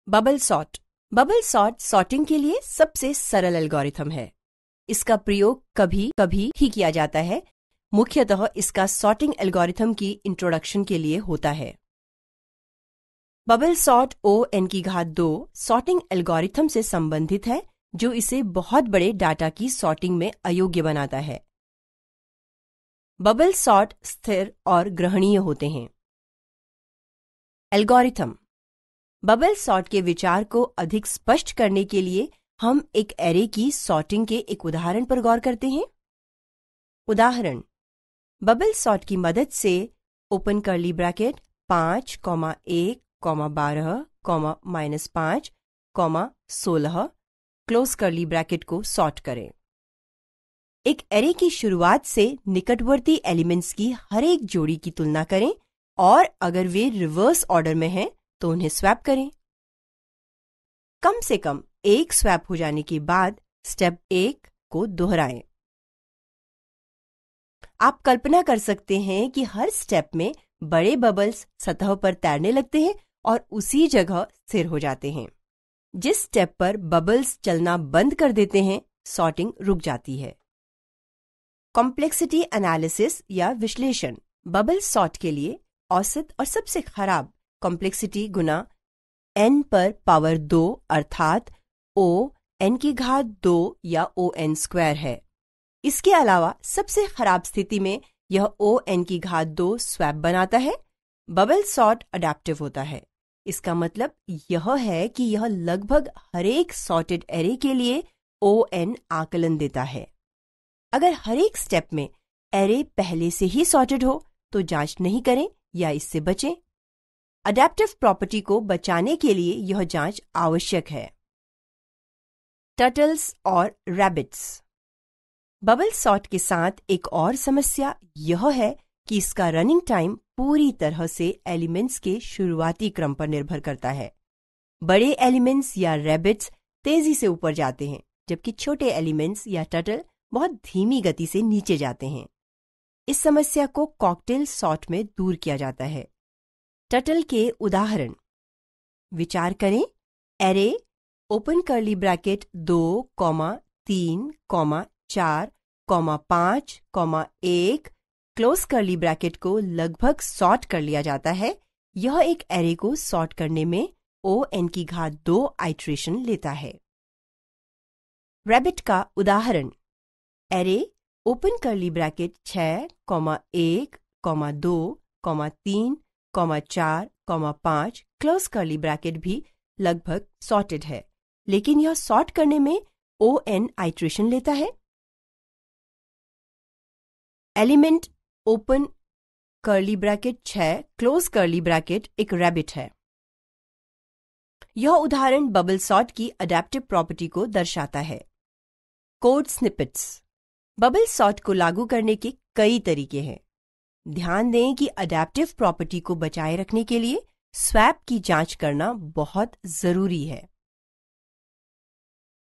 Bubble sort. Bubble sort sorting के लिए सबसे सरल एल्गोरिथम है। इसका प्रयोग कभी कभी ही किया जाता है। मुख्यतः इसका सॉर्टिंग एल्गोरिथम की इंट्रोडक्शन के लिए होता है। बबल सॉर्ट O(n) की घात 2 सॉर्टिंग एल्गोरिथम से संबंधित है, जो इसे बहुत बड़े डाटा की सॉर्टिंग में अयोग्य बनाता है। बबल सॉर्ट स्थिर और ग्रहणीय होते हैं। एल्गोरिथम। बबल सॉर्ट के विचार को अधिक स्पष्ट करने के लिए हम एक एरे की सॉर्टिंग के एक उदाहरण पर गौर करते हैं। उदाहरण: बबल सॉर्ट की मदद से open curly bracket 5, 1, 12, -5, 16 close curly bracket को सॉर्ट करें। एक एरे की शुरुआत से निकटवर्ती एलिमेंट्स की हर एक जोड़ी की तुलना करें और अगर वे रिवर्स ऑर्डर में हैं तो उन्हें स्वैप करें। कम से कम एक स्वैप हो जाने के बाद स्टेप 1 को दोहराएं। आप कल्पना कर सकते हैं कि हर स्टेप में बड़े बबल्स सतह पर तैरने लगते हैं और उसी जगह स्थिर हो जाते हैं। जिस स्टेप पर बबल्स चलना बंद कर देते हैं, सॉर्टिंग रुक जाती है। कॉम्प्लेक्सिटी एनालिसिस या विश्लेषण। बबल सॉर्ट के लिए औसत और सबसे खराब कॉम्प्लेक्सिटी गुना n पर पावर 2 अर्थात O(n) की घात 2 या O(n)² है। इसके अलावा सबसे खराब स्थिति में यह O(n) की घात 2 स्वैप बनाता है। बबल सॉर्ट अडैप्टिव होता है। इसका मतलब यह है कि यह लगभग हर एक सॉर्टेड एरे के लिए O(n) आकलन देता है। अगर हर एक स्टेप में एरे पहले से ही सॉर्टेड हो तो जांच नहीं करें या इससे बचें। अडैप्टिव प्रॉपर्टी को बचाने के लिए यह जांच आवश्यक है। टर्टल्स और रैबिट्स। बबल सॉर्ट के साथ एक और समस्या यह है कि इसका रनिंग टाइम पूरी तरह से एलिमेंट्स के शुरुआती क्रम पर निर्भर करता है। बड़े एलिमेंट्स या रैबिट्स तेजी से ऊपर जाते हैं, जबकि छोटे एलिमेंट्स या टर्टल बहुत धीमी गति से नीचे जाते हैं। इस समस्या को कॉकटेल सॉर्ट में दूर किया जाता है। टर्टल के उदाहरण: विचार करें, array open curly bracket 2, 3, 4, 5, 1 close curly bracket को लगभग सॉर्ट कर लिया जाता है। यह एक एरे को सॉर्ट करने में O(n) की घात 2 आइट्रेशन लेता है। रैबिट का उदाहरण: array open curly bracket 6, 1, 2, 3, 4, 5 close curly bracket भी लगभग सॉर्टेड है, लेकिन यह सॉर्ट करने में O(n) आइट्रेशन लेता है। Element open curly bracket 6 close curly bracket एक रैबिट है। यह उदाहरण बबल सॉर्ट की अडैप्टिव प्रॉपर्टी को दर्शाता है। Code snippets. बबल सॉर्ट को लागू करने के कई तरीके हैं। ध्यान दें कि अडैप्टिव प्रॉपर्टी को बचाए रखने के लिए स्वैप की जांच करना बहुत जरूरी है।